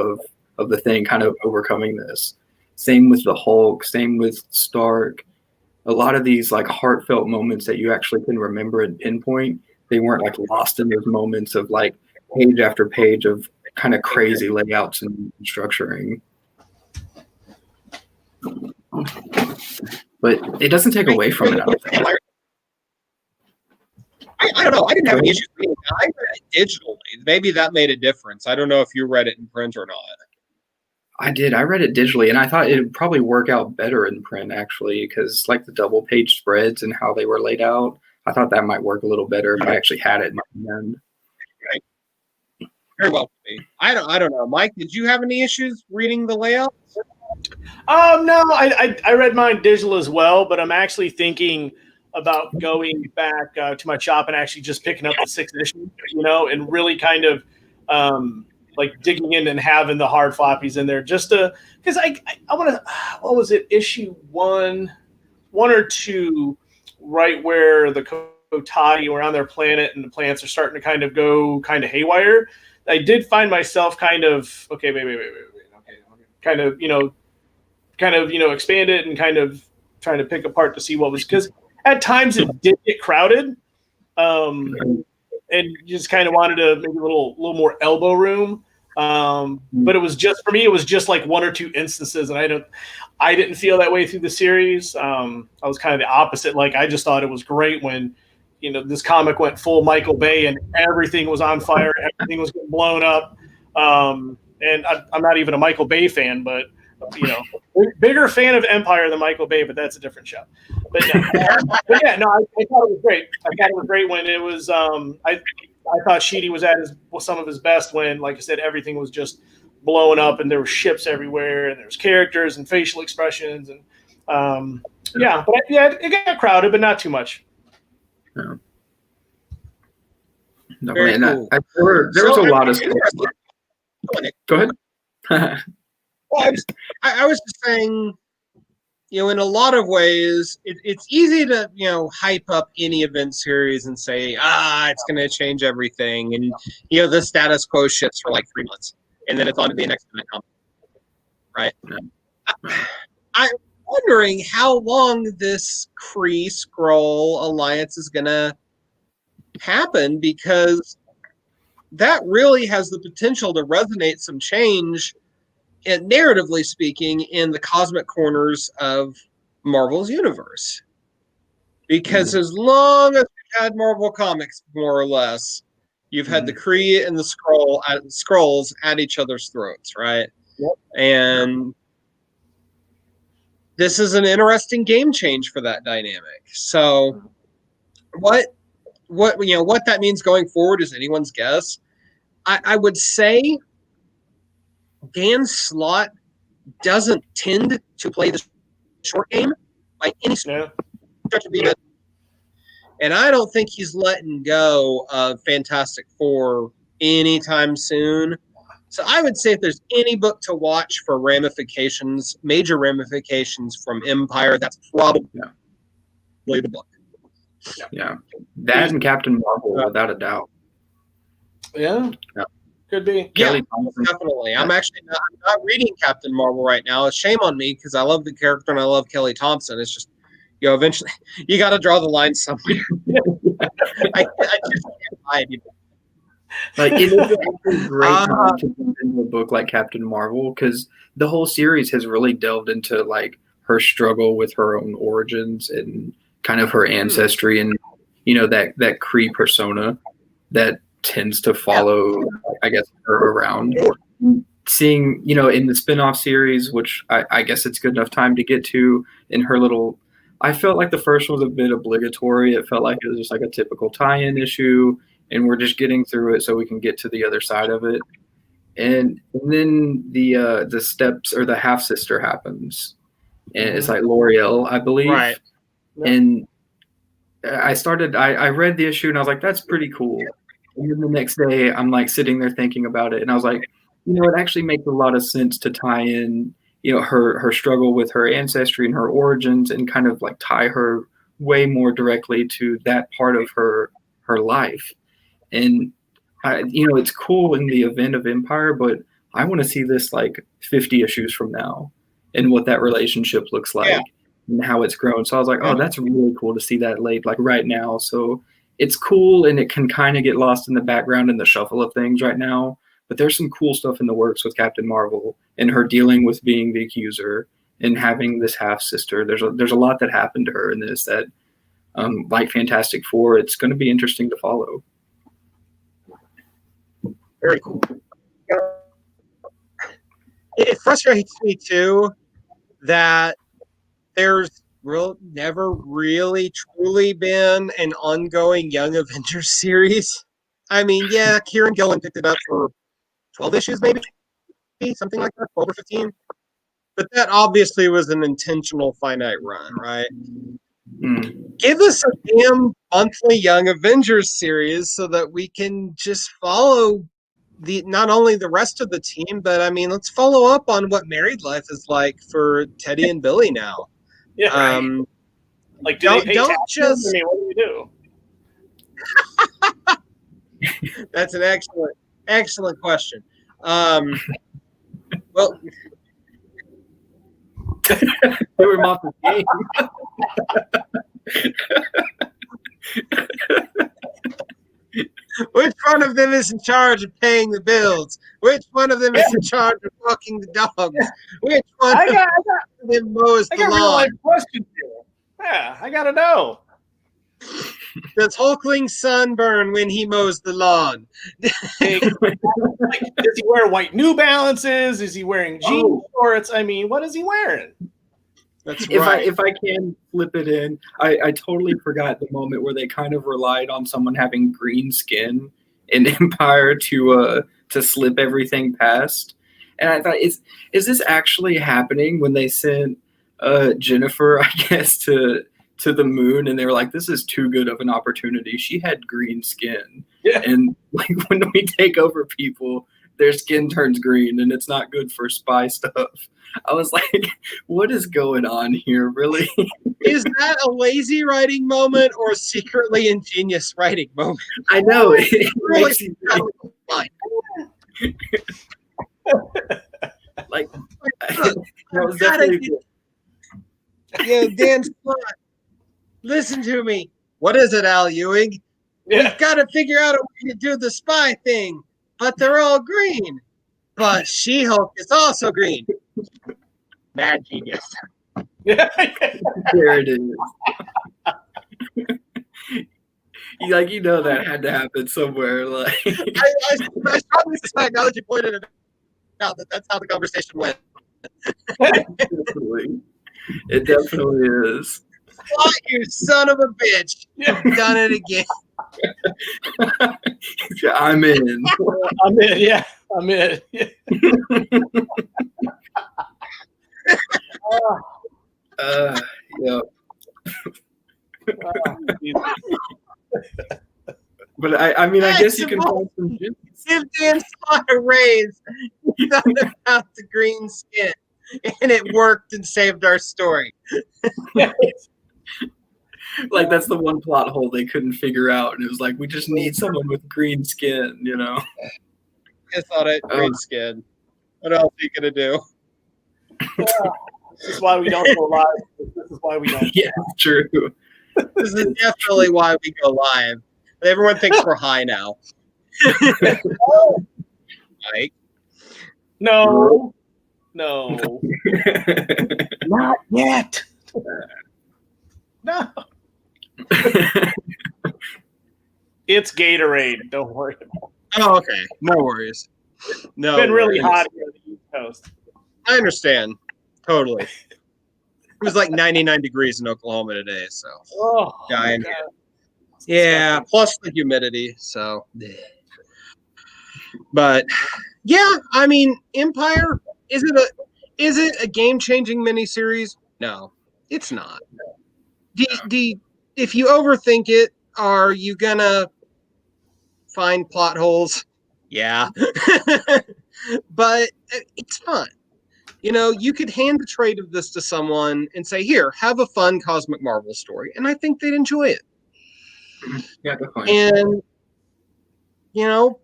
of the thing kind of overcoming this. Same with the Hulk, same with Stark. A lot of these like heartfelt moments that you actually can remember and pinpoint, they weren't like lost in those moments of like page after page of kind of crazy layouts and structuring. But it doesn't take away from it, I don't think. I don't know. I didn't have any issues reading it. I read it digitally. Maybe that made a difference. I don't know if you read it in print or not. I did. I read it digitally, and I thought it would probably work out better in print, actually, because like the double page spreads and how they were laid out, I thought that might work a little better if I actually had it in my hand. Right. Very well. I don't know. Mike, did you have any issues reading the layout? No, I read mine digital as well, but I'm actually thinking about going back to my shop and actually just picking up the 6th edition, and really kind of like digging in and having the hard floppies in there just to, because I want to, what was it, issue one or two, right where the Kotati were on their planet and the plants are starting to kind of go kind of haywire. I did find myself kind of, okay, wait, okay, kind of, expand it and kind of trying to pick apart to see what was, because at times it did get crowded, and you just kind of wanted to maybe a little more elbow room. But it was just, for me, it was just like one or two instances, and I didn't feel that way through the series. I was kind of the opposite. Like, I just thought it was great when, this comic went full Michael Bay and everything was on fire, everything was getting blown up. And I'm not even a Michael Bay fan, but bigger fan of Empire than Michael Bay, but that's a different show. But yeah, no, I thought it was great. I thought it was great when it was. I thought Sheedy was at some of his best when, like I said, everything was just blowing up and there were ships everywhere and there was characters and facial expressions and it got crowded, but not too much. Yeah. No, and cool. There was a lot of stuff. Go ahead. Well, I was just saying, in a lot of ways, it's easy to, hype up any event series and say, it's going to change everything. And, the status quo shifts for like 3 months. And then it's on to the next event. Right? Yeah. I'm wondering how long this Kree-Skrull alliance is going to happen, because that really has the potential to resonate some change, and narratively speaking, in the cosmic corners of Marvel's universe. Because as long as we've had Marvel Comics, more or less, you've had the Kree and the Skrulls at each other's throats, right? Yep. And this is an interesting game change for that dynamic. So what that means going forward is anyone's guess. I would say Dan Slott doesn't tend to play the short game by any stretch of the imagination. And I don't think he's letting go of Fantastic Four anytime soon. So I would say if there's any book to watch for major ramifications from Empire, that's probably the book. Yeah. That and Captain Marvel, without a doubt. Yeah. Could be. Yeah, definitely. I'm actually not reading Captain Marvel right now. It's shame on me because I love the character and I love Kelly Thompson. It's just, eventually you got to draw the line somewhere. I just can't hide it. Like, it is a great time to jump into a book like Captain Marvel, because the whole series has really delved into like her struggle with her own origins and kind of her ancestry and that Kree persona that tends to follow, I guess, her around. Seeing, in the spin-off series, which I guess it's good enough time to get to, in her little, I felt like the first one was a bit obligatory. It felt like it was just like a typical tie-in issue, and we're just getting through it so we can get to the other side of it. And then the steps, or the half-sister happens. And it's like L'Oreal, I believe. Right. And I read the issue and I was like, that's pretty cool. And then the next day I'm like sitting there thinking about it and I was like, it actually makes a lot of sense to tie in, her struggle with her ancestry and her origins and kind of like tie her way more directly to that part of her life. And it's cool in the event of Empire, but I want to see this like 50 issues from now and what that relationship looks like and how it's grown. So I was like, oh, that's really cool to see that laid like right now. So it's cool and it can kind of get lost in the background in the shuffle of things right now. But there's some cool stuff in the works with Captain Marvel and her dealing with being the accuser and having this half sister. There's a lot that happened to her in this that, like Fantastic Four, it's going to be interesting to follow. Very cool. It frustrates me too that there's never really truly been an ongoing Young Avengers series. I mean, yeah, Kieran Gillen picked it up for 12 issues, maybe something like that, 12 or 15. But that obviously was an intentional finite run, right? Give us a damn monthly Young Avengers series so that we can just follow not only the rest of the team, but I mean, let's follow up on what married life is like for Teddy and Billy now. Yeah. Right. Like, don't just. I mean, what do we do? That's an excellent question. Well, they were off the game. Which one of them is in charge of paying the bills? Which one of them is in charge of walking the dogs? Which one of them mows the lawn? Real-life questions here. Yeah, I gotta know. Does Hulkling sunburn when he mows the lawn? Does he wear white New Balances? Is he wearing jean shorts? I mean, what is he wearing? That's right. If I can flip it in, I totally forgot the moment where they kind of relied on someone having green skin in Empire to slip everything past. And I thought, is this actually happening when they sent Jennifer, I guess, to the moon, and they were like, this is too good of an opportunity. She had green skin. Yeah. And like when we take over people, their skin turns green and it's not good for spy stuff. I was like, what is going on here, really? Is that a lazy writing moment or a secretly ingenious writing moment? I know. It really like, that was definitely good. Yeah, Dan Slott, listen to me. What is it, Al Ewing? Yeah. We've got to figure out a way to do the spy thing, but they're all green. But She-Hulk is also green. Mad genius. There it is. That had to happen somewhere. Like I strongly suspect now that you pointed it out that's how the conversation went. It definitely is. Oh, you son of a bitch. You've done it again. I'm in. I'm in, yeah. I'm in. Yeah. Yeah. But I mean, I guess you can find some Give Dan Slott a raise. He thought about the green skin, and it worked and saved our story. Like, that's the one plot hole they couldn't figure out, and it was like, we just need someone with green skin, I thought it green skin. What else are you gonna do? This is why we don't go live. This is why we don't. Yeah, true. This is definitely why we go live. Everyone thinks we're high now. Mike? No. Not yet. No. It's Gatorade. Don't worry about it. Oh, okay. No worries. No. It's been really hot here on the East Coast. I understand. Totally. It was like 99 degrees in Oklahoma today, so. Oh, yeah, plus the humidity, so. But yeah, I mean, Empire, is it a game-changing miniseries? No, it's not. if you overthink it, are you gonna find plot holes? Yeah. But it's fun. You know, you could hand the trade of this to someone and say, here, have a fun Cosmic Marvel story. And I think they'd enjoy it. Yeah, definitely. And, you know,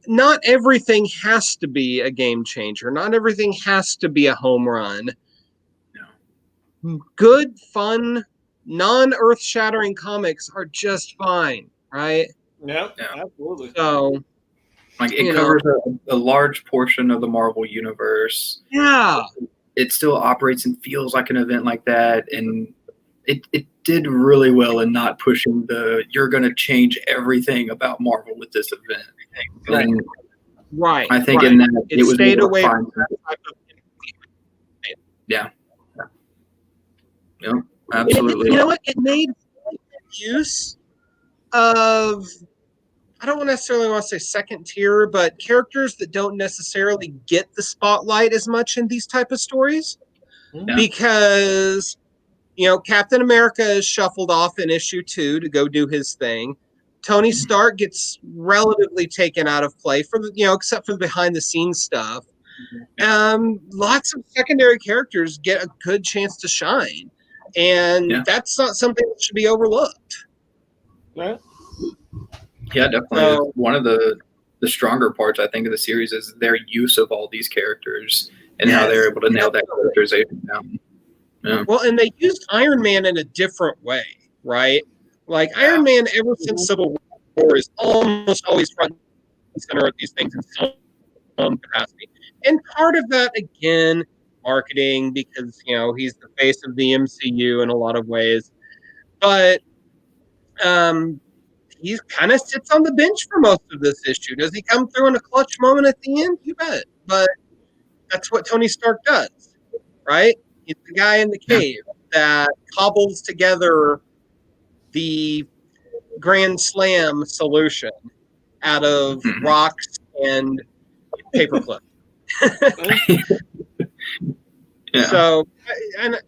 not everything has to be a game changer. Not everything has to be a home run. No. Good, fun, non-earth-shattering comics are just fine, right? Yeah, absolutely. So, like, it covers a large portion of the Marvel universe. Yeah. It still operates and feels like an event like that, and it did really well in not pushing you're going to change everything about Marvel with this event. And right. I think in that it was stayed away from that type of. Yeah. Yeah, absolutely. You know what? It made use of, I don't necessarily want to say second tier, but characters that don't necessarily get the spotlight as much in these type of stories. Yeah. Because, you know, Captain America is shuffled off in issue 2 to go do his thing. Tony Stark gets relatively taken out of play for the, you know, except for the behind the scenes stuff. Lots of secondary characters get a good chance to shine. And that's not something that should be overlooked. Yeah. Yeah, definitely. One of the stronger parts, I think, of the series is their use of all these characters and how they're able to nail that characterization down. Yeah. Well, and they used Iron Man in a different way, right? Like, Iron Man, ever since Civil War, is almost always front and center of these things in some capacity. And part of that, again, marketing, because, you know, he's the face of the MCU in a lot of ways. But he kind of sits on the bench for most of this issue. Does he come through in a clutch moment at the end? You bet. But that's what Tony Stark does, right? He's the guy in the cave that cobbles together the Grand Slam solution out of rocks and paperclip. So, and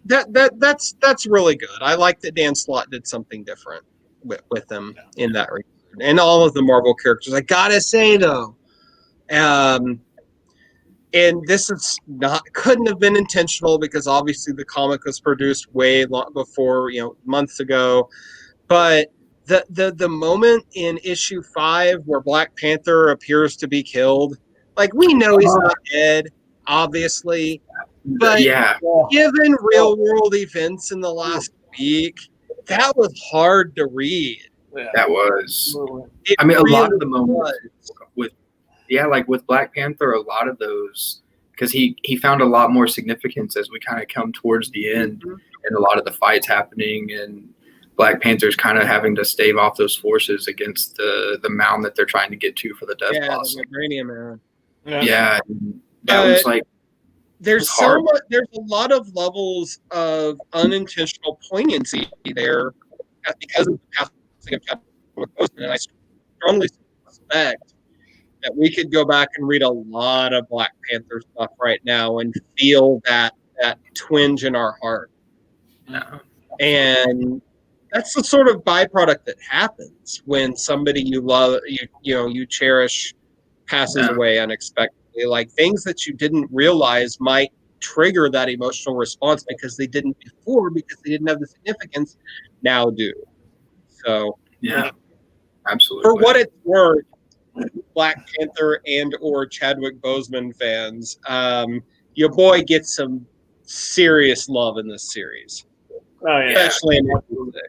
that's really good. I like that Dan Slott did something different with them in that regard, and all of the Marvel characters. I gotta say though, and this is couldn't have been intentional, because obviously the comic was produced way long before, you know, months ago. But the moment in issue 5 where Black Panther appears to be killed, like, we know he's not dead, obviously, but given real world events in the last week, that was hard to read. That was. I mean, a lot of the moments with Black Panther, a lot of those, because he found a lot more significance as we kind of come towards the end, and a lot of the fights happening, and Black Panther's kind of having to stave off those forces against the mound that they're trying to get to for the Death Blossom. The Vibranium Mound. Yeah, that was like. There's so much. There's a lot of levels of unintentional poignancy there, because of the passing of Chadwick Boseman, and I strongly suspect that we could go back and read a lot of Black Panther stuff right now and feel that twinge in our heart. No. And that's the sort of byproduct that happens when somebody you love, you cherish, passes away unexpectedly. Like, things that you didn't realize might trigger that emotional response because they didn't before, because they didn't have the significance, now do. So absolutely. For what it's worth, Black Panther and or Chadwick Boseman fans, your boy gets some serious love in this series. Oh, yeah. Especially in episode 6.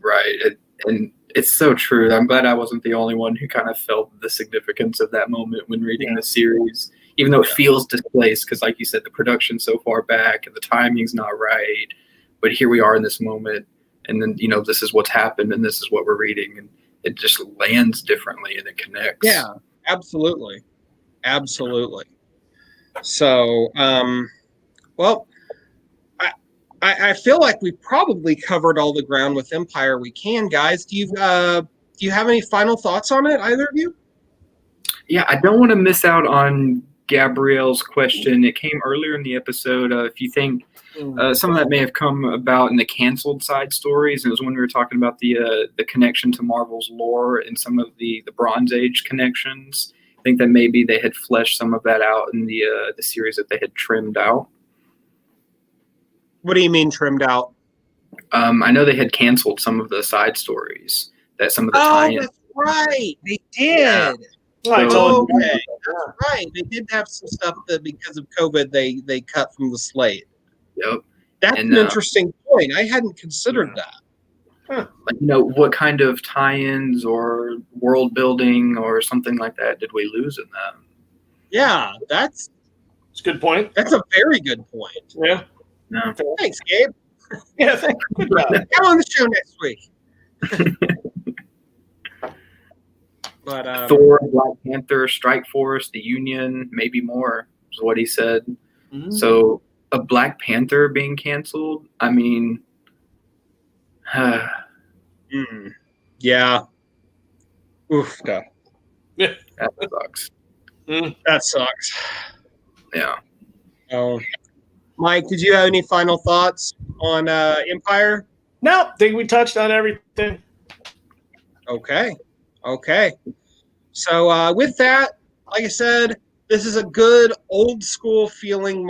Right. And it's so true. I'm glad I wasn't the only one who kind of felt the significance of that moment when reading the series, even though it feels displaced, because, like you said, the production's so far back and the timing's not right. But here we are in this moment, and then, you know, this is what's happened, and this is what we're reading, and it just lands differently and it connects. Yeah, absolutely. So, well, I feel like we probably covered all the ground with Empire we can, guys. Do you have any final thoughts on it, either of you? Yeah, I don't want to miss out on Gabrielle's question. It came earlier in the episode. If you think some of that may have come about in the canceled side stories, it was when we were talking about the connection to Marvel's lore and some of the Bronze Age connections. I think that maybe they had fleshed some of that out in the series that they had trimmed out. What do you mean trimmed out? I know they had canceled some of the side stories. That some of the tie-ins. That's right. They did. Yeah. Okay, that's right. They did have some stuff that because of COVID they cut from the slate. Yep. That's an interesting point. I hadn't considered that. Huh. Like, what kind of tie-ins or world building or something like that did we lose in that? Yeah, that's a good point. That's a very good point. Yeah. No. Thanks, Gabe. Yeah, thanks. Good job. Come on the show next week. But Thor, Black Panther, Strike Force, the Union, maybe more is what he said. Mm-hmm. So a Black Panther being canceled, I mean, yeah. Oof. Yeah. That sucks. That sucks. Yeah. Oh, Mike, did you have any final thoughts on Empire? No, I think we touched on everything. Okay. So with that, like I said, this is a good old school feeling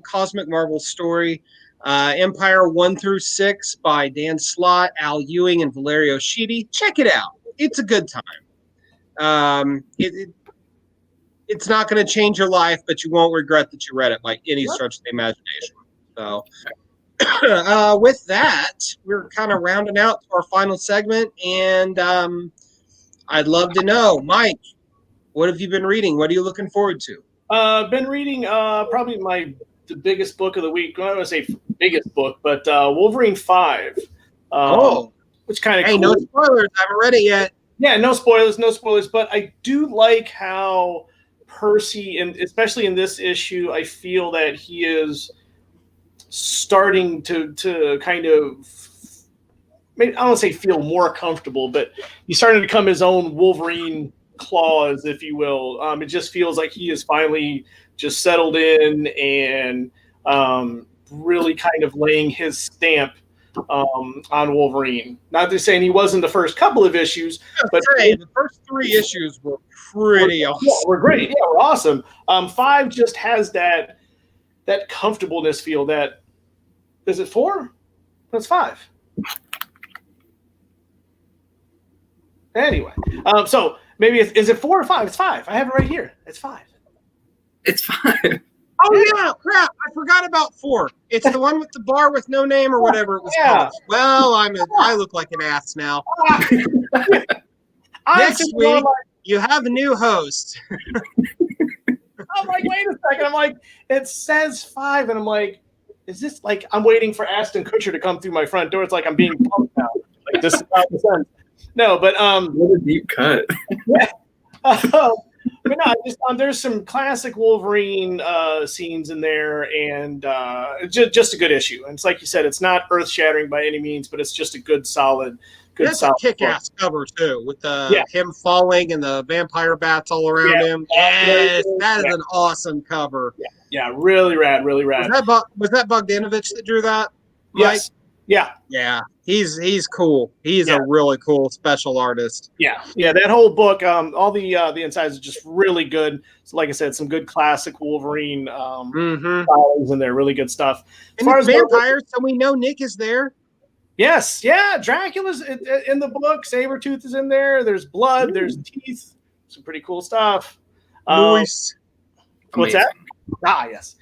cosmic Marvel story. Empire 1 through 6 by Dan Slott, Al Ewing, and Valerio Schiti. Check it out. It's a good time. It's not going to change your life, but you won't regret that you read it by any stretch of the imagination. So with that, we're kind of rounding out to our final segment, and I'd love to know, Mike, what have you been reading? What are you looking forward to? Been reading probably the biggest book of the week. I don't want to say biggest book, but Wolverine 5. Which kind of hey, no spoilers. I haven't read it yet. Yeah, no spoilers. But I do like how Percy, and especially in this issue, I feel that he is starting to kind of, maybe I don't want to say feel more comfortable, but he's starting to become his own Wolverine claws, if you will. It just feels like he is finally just settled in and really kind of laying his stamp on Wolverine. Not to saying he wasn't the first couple of issues, but the first 3 issues were pretty awesome. Yeah, we're great. Yeah, we're awesome. 5 just has that comfortableness feel. That is it 4? That's 5. Anyway, so maybe is it 4 or 5? It's 5. I have it right here. It's 5. It's 5. Oh yeah, crap! I forgot about 4. It's the one with the bar with no name or whatever it was called. Well, I look like an ass now. Next week, you have a new host. I'm like, wait a second. I'm like, it says 5, and I'm like, is this like I'm waiting for Ashton Kutcher to come through my front door? It's like I'm being punked now. Like this is not the sense. No, but what a deep cut. Yeah. But no, there's some classic Wolverine scenes in there, and just a good issue. And it's like you said, it's not earth-shattering by any means, but it's just a good, solid. That's a kick-ass cover too, with him falling and the vampire bats all around him. Yes, that is an awesome cover. Yeah, really rad, really rad. Was that Bogdanovich that drew that? Yes. Mike? Yeah. He's cool. He's a really cool special artist. Yeah. That whole book, all the insides are just really good. So, like I said, some good classic Wolverine styles in there. Really good stuff. As far as vampires, so we know Nick is there. Yes, yeah. Dracula's in the book. Sabretooth is in there. There's blood. There's teeth. Some pretty cool stuff. Nice. What's that? Yes.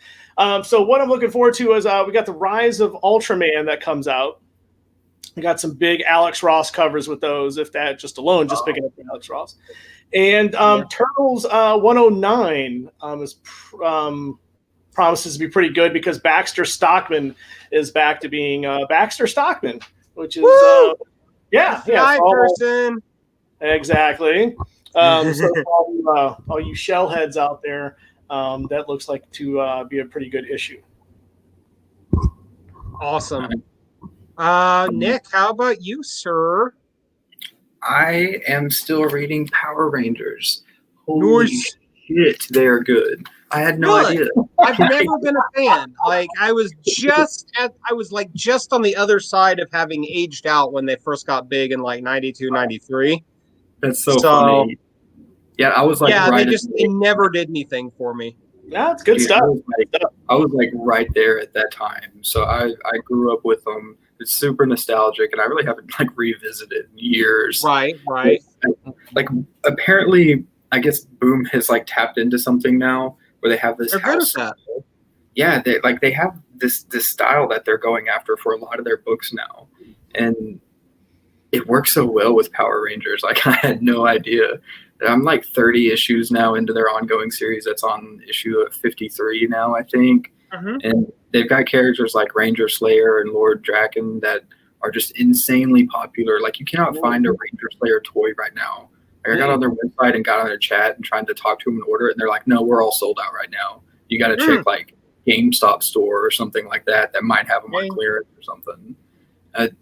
So what I'm looking forward to is we got the Rise of Ultraman that comes out. We got some big Alex Ross covers with those. If that just alone, just picking up the Alex Ross. And Turtles 109 promises to be pretty good because Baxter Stockman is back to being Baxter Stockman, which is person. Exactly. So all you shell heads out there, that looks like to be a pretty good issue. Awesome. Nick, how about you, sir? I am still reading Power Rangers. Holy shit, they're good. I had no idea. I've never been a fan. Like I was just on the other side of having aged out when they first got big in like 92, 93. That's so funny. Yeah, I was like, they never did anything for me. Yeah, it's good stuff. I was like right there at that time. So I grew up with them. It's super nostalgic, and I really haven't like revisited in years. Right. Like apparently, I guess Boom has like tapped into something now where they have this house. Yeah, they have this style that they're going after for a lot of their books now, and it works so well with Power Rangers. Like I had no idea. I'm like 30 issues now into their ongoing series. That's on issue 53 now, I think. Mm-hmm. And they've got characters like Ranger Slayer and Lord Draken that are just insanely popular. Like you cannot find a Ranger Slayer toy right now. Like I got on their website and got on their chat and tried to talk to them and order it, and they're like, "No, we're all sold out right now. You got to check like GameStop store or something like that might have them on clearance or something."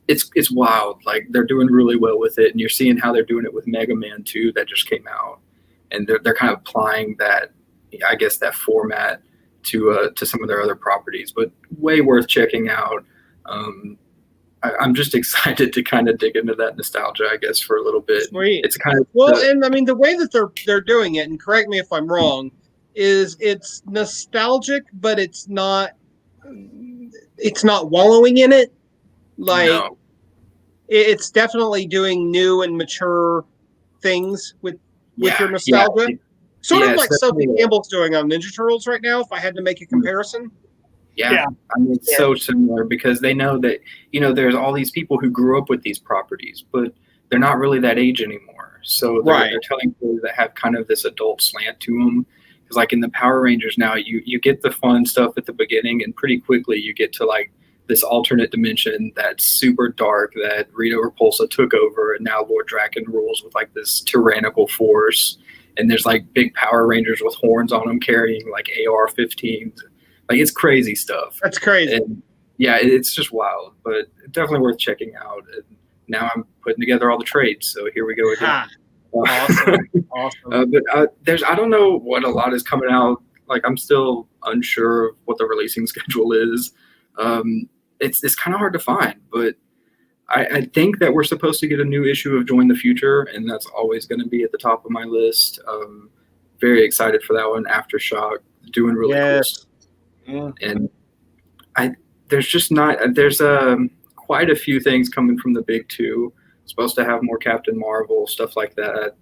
It's wild. Like they're doing really well with it, and you're seeing how they're doing it with Mega Man 2 that just came out, and they're kind of applying that, I guess, that format to some of their other properties. But way worth checking out. I'm just excited to kind of dig into that nostalgia, I guess, for a little bit. Sweet. It's kind of and I mean the way that they're doing it, and correct me if I'm wrong, is it's nostalgic, but it's not wallowing in it. Like it's definitely doing new and mature things with your nostalgia. Sort of like Sophie Campbell's doing on Ninja Turtles right now, if I had to make a comparison. Yeah. I mean, it's so similar because they know that, there's all these people who grew up with these properties, but they're not really that age anymore. So they're telling stories that have kind of this adult slant to them. Because like in the Power Rangers now, you get the fun stuff at the beginning, and pretty quickly you get to like this alternate dimension that's super dark that Rita Repulsa took over, and now Lord Draken rules with like this tyrannical force. And there's like big Power Rangers with horns on them carrying like AR-15s. Like it's crazy stuff. That's crazy. And yeah, it's just wild, but definitely worth checking out. And now I'm putting together all the trades, so here we go again. Awesome. But I don't know what a lot is coming out. Like I'm still unsure of what the releasing schedule is. It's kind of hard to find, but I think that we're supposed to get a new issue of Join the Future, and that's always going to be at the top of my list. Very excited for that one. Aftershock, doing really cool stuff. Yeah. And there's quite a few things coming from the big two. Supposed to have more Captain Marvel, stuff like that.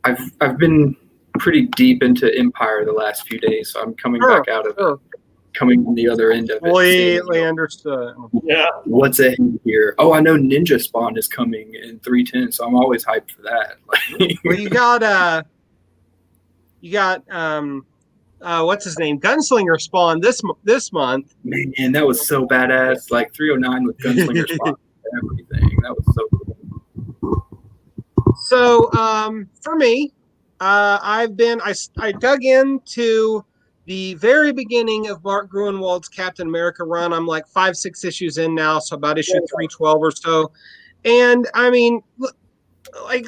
I've been pretty deep into EMPYRE the last few days, so I'm coming back out of it. Coming from the other end of it. Completely understood. Yeah. What's ahead here? Oh, I know Ninja Spawn is coming in 310, so I'm always hyped for that. Well, you got what's his name? Gunslinger Spawn this month. Man, that was so badass. Like 309 with Gunslinger Spawn and everything. That was so cool. So for me, I dug into the very beginning of Mark Gruenwald's Captain America run. I'm like 5-6 issues in now, so about issue 312 or so. And I mean, like,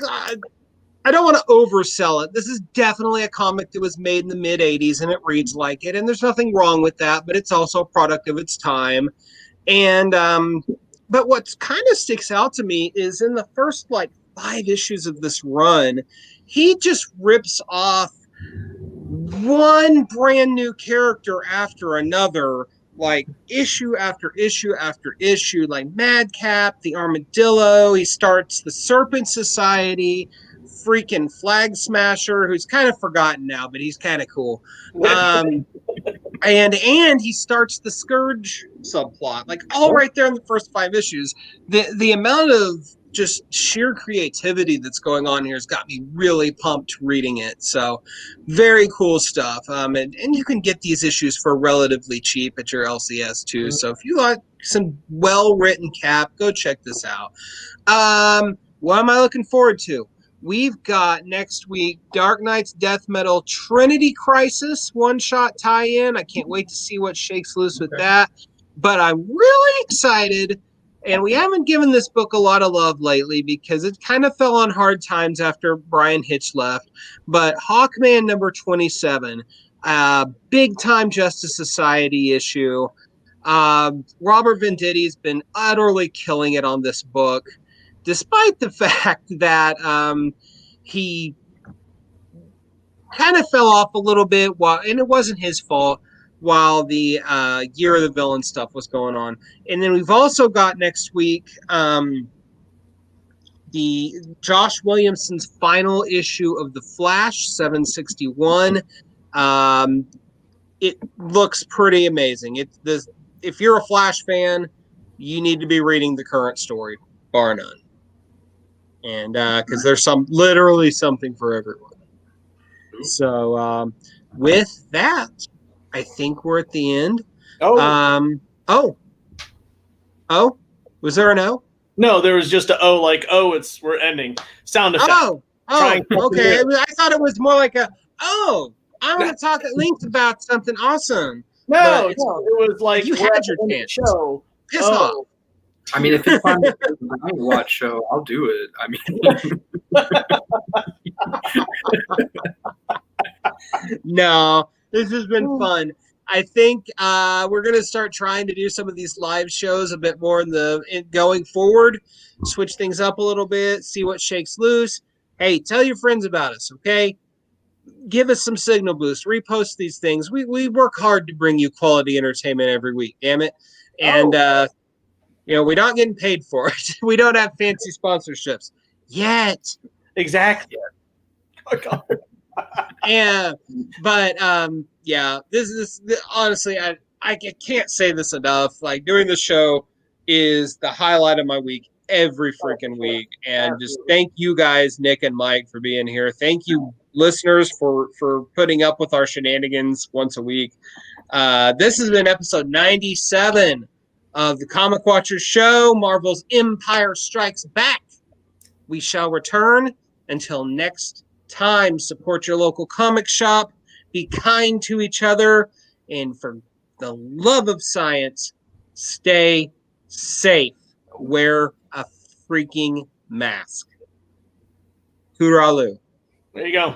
I don't want to oversell it. This is definitely a comic that was made in the mid 80s, and it reads like it. And there's nothing wrong with that, but it's also a product of its time. And but what kind of sticks out to me is in the first like 5 issues of this run, he just rips off one brand new character after another, like issue after issue after issue, like Madcap, the Armadillo. He starts the Serpent Society, freaking Flag Smasher, who's kind of forgotten now, but he's kind of cool. And he starts the Scourge subplot, like all right there in the first 5 issues. The amount of just sheer creativity that's going on here has got me really pumped reading it. So very cool stuff. And you can get these issues for relatively cheap at your LCS too. So if you like some well-written Cap, go check this out. What am I looking forward to? We've got next week Dark Knight's Death Metal Trinity Crisis one-shot tie-in. I can't wait to see what shakes loose with that. But I'm really excited And we haven't given this book a lot of love lately because it kind of fell on hard times after Brian Hitch left. But Hawkman number 27, big time Justice Society issue. Robert Venditti's been utterly killing it on this book, despite the fact that he kind of fell off a little bit, and it wasn't his fault, while the Year of the Villain stuff was going on. And then we've also got next week the Josh Williamson's final issue of The Flash, 761. It looks pretty amazing. If you're a Flash fan, you need to be reading the current story, bar none. And because there's literally something for everyone. So with that, I think we're at the end. Oh, was there an O? No, there was just a O, like, we're ending. Sound effect. Okay. I thought it was more like I want to talk at length about something awesome. No, it was like you had your chance. Show. Piss off. I mean, if it's on the watch show, I'll do it. I mean, no, this has been fun. I think we're going to start trying to do some of these live shows a bit more going forward, switch things up a little bit, see what shakes loose. Hey, tell your friends about us, okay? Give us some signal boost, repost these things. We work hard to bring you quality entertainment every week, damn it. And, we're not getting paid for it. We don't have fancy sponsorships yet. Exactly. Oh, God. This is honestly, I can't say this enough. Like, doing the show is the highlight of my week every freaking week. And just thank you guys, Nick and Mike, for being here. Thank you, listeners, for putting up with our shenanigans once a week. This has been episode 97 of the Comic Watchers Show. Marvel's Empire Strikes Back. We shall return. Until next time, support your local comic shop, be kind to each other, and for the love of science, stay safe. Wear a freaking mask. Toodaloo. There you go.